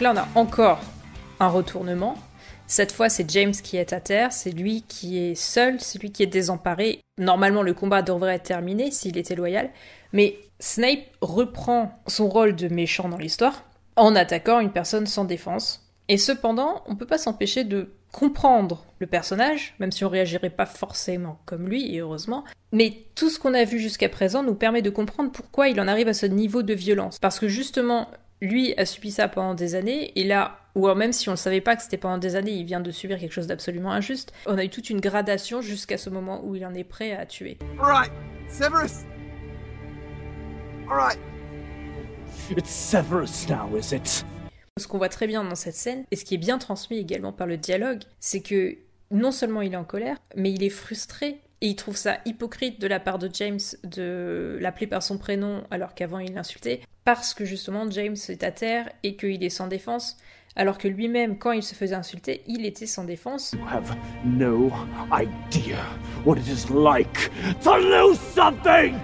là, on a encore un retournement. Cette fois, c'est James qui est à terre, c'est lui qui est seul, c'est lui qui est désemparé. Normalement, le combat devrait être terminé s'il était loyal, mais Snape reprend son rôle de méchant dans l'histoire en attaquant une personne sans défense. Et cependant, on peut pas s'empêcher de comprendre le personnage, même si on réagirait pas forcément comme lui, et heureusement. Mais tout ce qu'on a vu jusqu'à présent nous permet de comprendre pourquoi il en arrive à ce niveau de violence. Parce que justement, lui a subi ça pendant des années, et là, ou alors même si on ne savait pas que c'était pendant des années, il vient de subir quelque chose d'absolument injuste, on a eu toute une gradation jusqu'à ce moment où il en est prêt à tuer. Alright, Severus! Alright. It's Severus now, is it? Ce qu'on voit très bien dans cette scène, et ce qui est bien transmis également par le dialogue, c'est que non seulement il est en colère, mais il est frustré. Et il trouve ça hypocrite de la part de James de l'appeler par son prénom alors qu'avant il l'insultait, parce que justement James est à terre et qu'il est sans défense, alors que lui-même, quand il se faisait insulter, il était sans défense. You have no idea what it is like to lose something!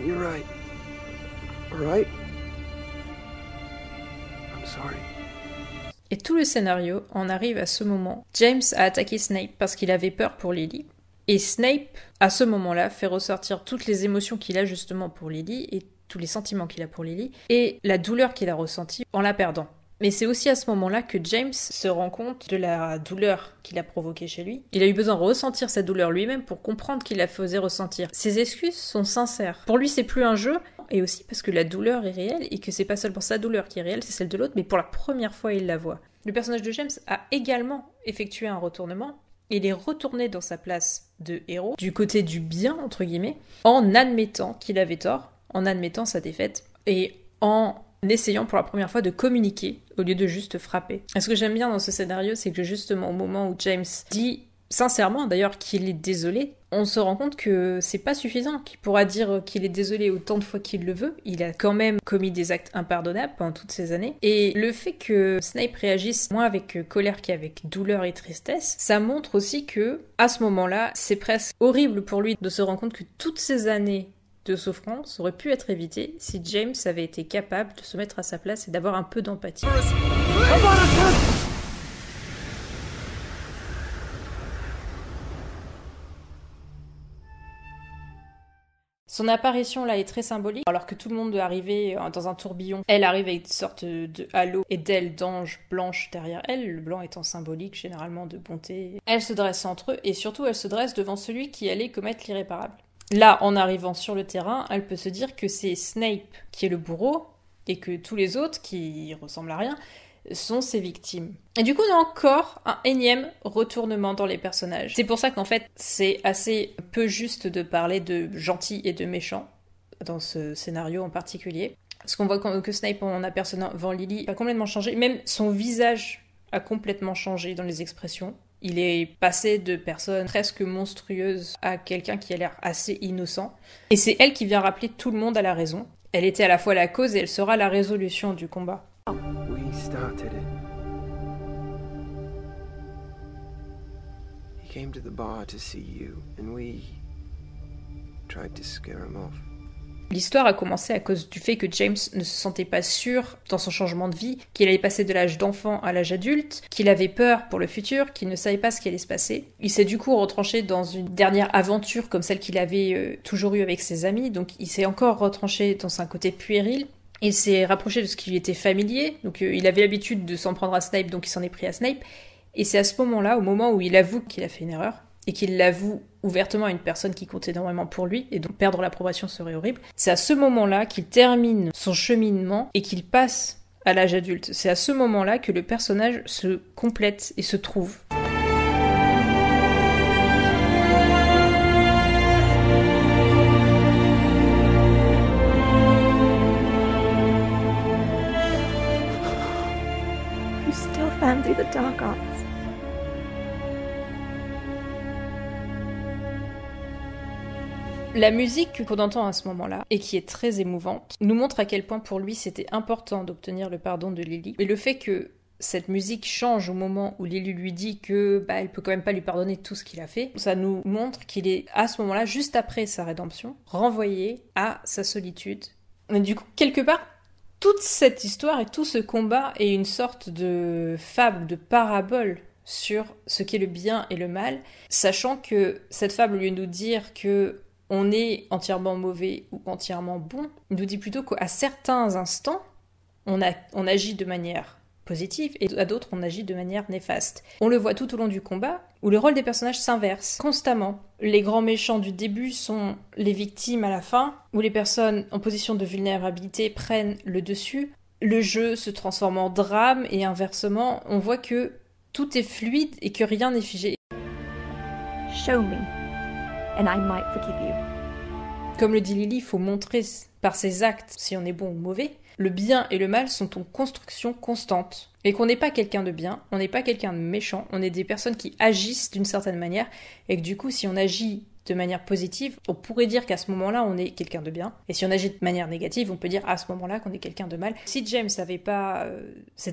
You're right. Alright. I'm sorry. Et tout le scénario en arrive à ce moment. James a attaqué Snape parce qu'il avait peur pour Lily. Et Snape, à ce moment-là, fait ressortir toutes les émotions qu'il a justement pour Lily et tous les sentiments qu'il a pour Lily et la douleur qu'il a ressentie en la perdant. Mais c'est aussi à ce moment-là que James se rend compte de la douleur qu'il a provoquée chez lui. Il a eu besoin de ressentir sa douleur lui-même pour comprendre qu'il la faisait ressentir. Ses excuses sont sincères. Pour lui, c'est plus un jeu, et aussi parce que la douleur est réelle, et que c'est pas seulement sa douleur qui est réelle, c'est celle de l'autre, mais pour la première fois, il la voit. Le personnage de James a également effectué un retournement. Il est retourné dans sa place de héros, du côté du bien, entre guillemets, en admettant qu'il avait tort, en admettant sa défaite, et en essayant pour la première fois de communiquer au lieu de juste frapper. Et ce que j'aime bien dans ce scénario, c'est que justement au moment où James dit sincèrement d'ailleurs qu'il est désolé, on se rend compte que c'est pas suffisant, qu'il pourra dire qu'il est désolé autant de fois qu'il le veut, il a quand même commis des actes impardonnables pendant toutes ces années, et le fait que Snape réagisse moins avec colère qu'avec douleur et tristesse, ça montre aussi que, à ce moment-là, c'est presque horrible pour lui de se rendre compte que toutes ces années de souffrance aurait pu être évitée si James avait été capable de se mettre à sa place et d'avoir un peu d'empathie. Son apparition là est très symbolique, alors que tout le monde est arrivé dans un tourbillon. Elle arrive avec une sorte de halo et d'ailes d'ange blanche derrière elle, le blanc étant symbolique généralement de bonté. Elle se dresse entre eux et surtout elle se dresse devant celui qui allait commettre l'irréparable. Là, en arrivant sur le terrain, elle peut se dire que c'est Snape qui est le bourreau et que tous les autres, qui ressemblent à rien, sont ses victimes. Et du coup, on a encore un énième retournement dans les personnages. C'est pour ça qu'en fait, c'est assez peu juste de parler de gentils et de méchants dans ce scénario en particulier. Parce qu'on voit que Snape, en apercevant Lily, a complètement changé. Même son visage a complètement changé dans les expressions. Il est passé de personne presque monstrueuse à quelqu'un qui a l'air assez innocent. Et c'est elle qui vient rappeler tout le monde à la raison. Elle était à la fois la cause et elle sera la résolution du combat. We started it. He came to the bar to see you, and we tried to scare him off. L'histoire a commencé à cause du fait que James ne se sentait pas sûr dans son changement de vie, qu'il allait passer de l'âge d'enfant à l'âge adulte, qu'il avait peur pour le futur, qu'il ne savait pas ce qui allait se passer. Il s'est du coup retranché dans une dernière aventure comme celle qu'il avait toujours eue avec ses amis, donc il s'est encore retranché dans un côté puéril. Il s'est rapproché de ce qui lui était familier, donc il avait l'habitude de s'en prendre à Snape, donc il s'en est pris à Snape. Et c'est à ce moment-là, au moment où il avoue qu'il a fait une erreur, et qu'il l'avoue ouvertement à une personne qui compte énormément pour lui, et donc perdre l'approbation serait horrible, c'est à ce moment-là qu'il termine son cheminement et qu'il passe à l'âge adulte. C'est à ce moment-là que le personnage se complète et se trouve. You still fancy the dark arts? La musique qu'on entend à ce moment-là, et qui est très émouvante, nous montre à quel point pour lui c'était important d'obtenir le pardon de Lily. Et le fait que cette musique change au moment où Lily lui dit que elle peut quand même pas lui pardonner tout ce qu'il a fait, ça nous montre qu'il est à ce moment-là, juste après sa rédemption, renvoyé à sa solitude. Et du coup, quelque part, Toute cette histoire et tout ce combat est une sorte de fable, de parabole sur ce qu'est le bien et le mal, sachant que cette fable, au lieu de nous dire que on est entièrement mauvais ou entièrement bon, il nous dit plutôt qu'à certains instants, on agit de manière positive et à d'autres, on agit de manière néfaste. On le voit tout au long du combat, où le rôle des personnages s'inverse constamment. Les grands méchants du début sont les victimes à la fin, où les personnes en position de vulnérabilité prennent le dessus. Le jeu se transforme en drame et inversement, on voit que tout est fluide et que rien n'est figé. Show me, and I might forgive you. Comme le dit Lily, il faut montrer par ses actes si on est bon ou mauvais. Le bien et le mal sont en construction constante. Et qu'on n'est pas quelqu'un de bien, on n'est pas quelqu'un de méchant, on est des personnes qui agissent d'une certaine manière, et que du coup, si on agit de manière positive, on pourrait dire qu'à ce moment-là, on est quelqu'un de bien. Et si on agit de manière négative, on peut dire à ce moment-là qu'on est quelqu'un de mal. Si James s'était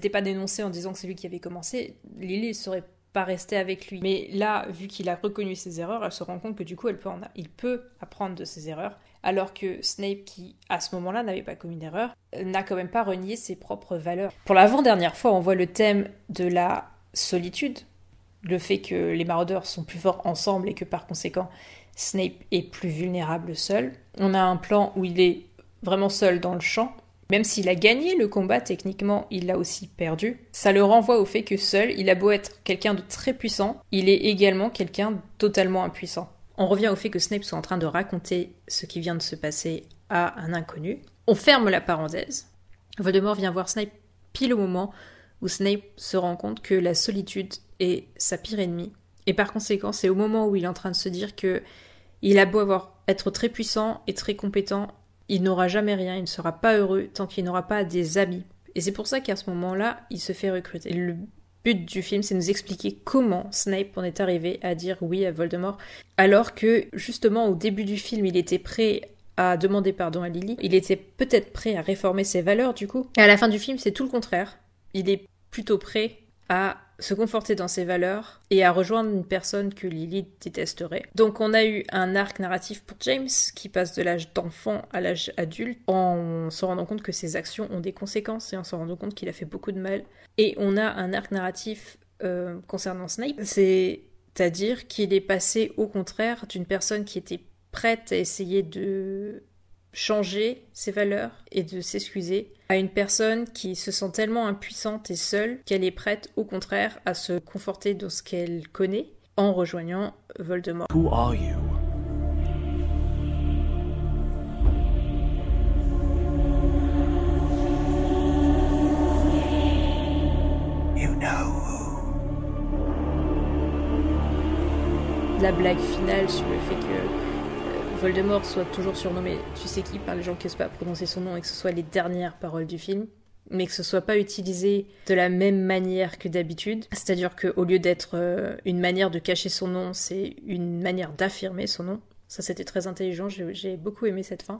pas dénoncé en disant que c'est lui qui avait commencé, Lily ne serait pas restée avec lui. Mais là, vu qu'il a reconnu ses erreurs, elle se rend compte que du coup, il peut apprendre de ses erreurs. Alors que Snape, qui à ce moment-là n'avait pas commis d'erreur, n'a quand même pas renié ses propres valeurs. Pour l'avant-dernière fois, on voit le thème de la solitude, le fait que les maraudeurs sont plus forts ensemble et que par conséquent, Snape est plus vulnérable seul. On a un plan où il est vraiment seul dans le champ. Même s'il a gagné le combat, techniquement, il l'a aussi perdu. Ça le renvoie au fait que seul, il a beau être quelqu'un de très puissant, il est également quelqu'un totalement impuissant. On revient au fait que Snape soit en train de raconter ce qui vient de se passer à un inconnu. On ferme la parenthèse. Voldemort vient voir Snape pile au moment où Snape se rend compte que la solitude est sa pire ennemie. Et par conséquent, c'est au moment où il est en train de se dire que il a beau être très puissant et très compétent, il n'aura jamais rien, il ne sera pas heureux tant qu'il n'aura pas des amis. Et c'est pour ça qu'à ce moment-là, il se fait recruter. Le but du film, c'est de nous expliquer comment Snape en est arrivé à dire oui à Voldemort, alors que, justement, au début du film, il était prêt à demander pardon à Lily, il était peut-être prêt à réformer ses valeurs, du coup. Et à la fin du film, c'est tout le contraire. Il est plutôt prêt à se conforter dans ses valeurs et à rejoindre une personne que Lily détesterait. Donc on a eu un arc narratif pour James qui passe de l'âge d'enfant à l'âge adulte en se rendant compte que ses actions ont des conséquences et en se rendant compte qu'il a fait beaucoup de mal. Et on a un arc narratif concernant Snape, c'est-à-dire qu'il est passé au contraire d'une personne qui était prête à essayer de changer ses valeurs et de s'excuser à une personne qui se sent tellement impuissante et seule qu'elle est prête au contraire à se conforter dans ce qu'elle connaît en rejoignant Voldemort. Who are you? You know who. La blague finale sur le fait que Voldemort soit toujours surnommé tu sais qui par les gens qui n'osent pas prononcer son nom et que ce soit les dernières paroles du film, mais que ce soit pas utilisé de la même manière que d'habitude. C'est-à-dire qu'au lieu d'être une manière de cacher son nom, c'est une manière d'affirmer son nom. Ça, c'était très intelligent, j'ai beaucoup aimé cette fin.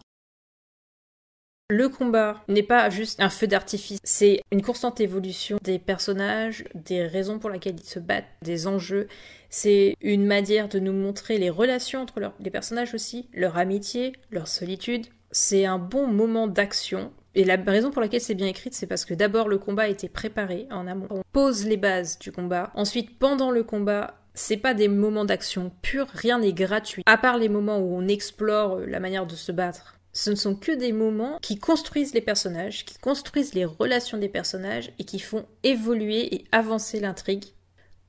Le combat n'est pas juste un feu d'artifice, c'est une constante évolution des personnages, des raisons pour lesquelles ils se battent, des enjeux. C'est une manière de nous montrer les relations entre les personnages aussi, leur amitié, leur solitude. C'est un bon moment d'action. Et la raison pour laquelle c'est bien écrite, c'est parce que d'abord le combat a été préparé en amont. On pose les bases du combat. Ensuite, pendant le combat, c'est pas des moments d'action purs, rien n'est gratuit. À part les moments où on explore la manière de se battre. Ce ne sont que des moments qui construisent les personnages, qui construisent les relations des personnages et qui font évoluer et avancer l'intrigue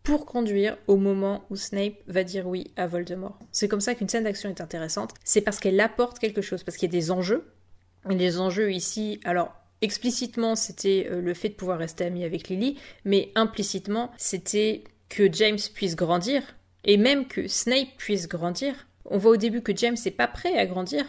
pour conduire au moment où Snape va dire oui à Voldemort. C'est comme ça qu'une scène d'action est intéressante, c'est parce qu'elle apporte quelque chose, parce qu'il y a des enjeux. Et les enjeux ici, alors explicitement c'était le fait de pouvoir rester ami avec Lily, mais implicitement c'était que James puisse grandir, et même que Snape puisse grandir. On voit au début que James n'est pas prêt à grandir,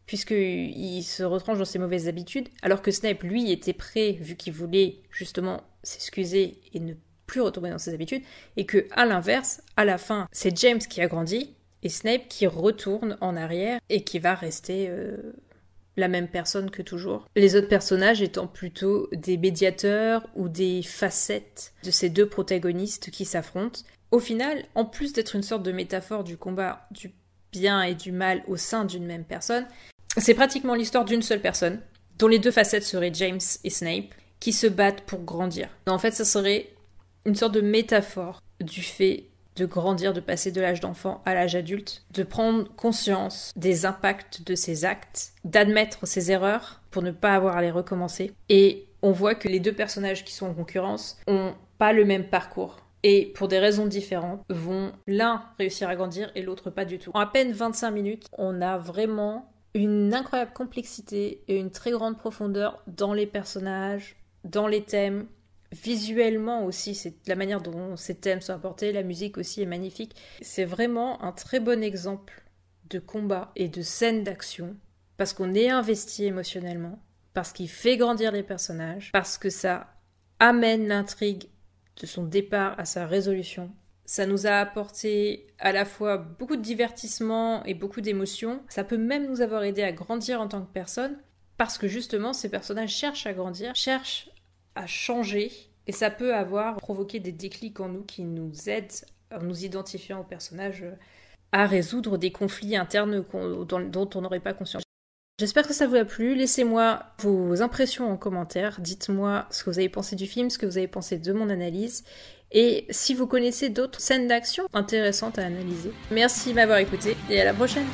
puisqu'il se retranche dans ses mauvaises habitudes, alors que Snape, lui, était prêt, vu qu'il voulait justement s'excuser et ne plus retomber dans ses habitudes, et que, à l'inverse, à la fin, c'est James qui a grandi, et Snape qui retourne en arrière, et qui va rester la même personne que toujours. Les autres personnages étant plutôt des médiateurs ou des facettes de ces deux protagonistes qui s'affrontent. Au final, en plus d'être une sorte de métaphore du combat du bien et du mal au sein d'une même personne, c'est pratiquement l'histoire d'une seule personne, dont les deux facettes seraient James et Snape, qui se battent pour grandir. En fait, ça serait une sorte de métaphore du fait de grandir, de passer de l'âge d'enfant à l'âge adulte, de prendre conscience des impacts de ses actes, d'admettre ses erreurs pour ne pas avoir à les recommencer. Et on voit que les deux personnages qui sont en concurrence ont pas le même parcours. Et pour des raisons différentes, vont l'un réussir à grandir et l'autre pas du tout. En à peine 25 minutes, on a vraiment une incroyable complexité et une très grande profondeur dans les personnages, dans les thèmes. Visuellement aussi, c'est la manière dont ces thèmes sont apportés, la musique aussi est magnifique. C'est vraiment un très bon exemple de combat et de scène d'action, parce qu'on est investi émotionnellement, parce qu'il fait grandir les personnages, parce que ça amène l'intrigue de son départ à sa résolution. Ça nous a apporté à la fois beaucoup de divertissement et beaucoup d'émotions. Ça peut même nous avoir aidé à grandir en tant que personne, parce que justement, ces personnages cherchent à grandir, cherchent à changer, et ça peut avoir provoqué des déclics en nous qui nous aident, en nous identifiant aux personnages, à résoudre des conflits internes dont on n'aurait pas conscience. J'espère que ça vous a plu. Laissez-moi vos impressions en commentaire. Dites-moi ce que vous avez pensé du film, ce que vous avez pensé de mon analyse. Et si vous connaissez d'autres scènes d'action intéressantes à analyser. Merci de m'avoir écouté et à la prochaine.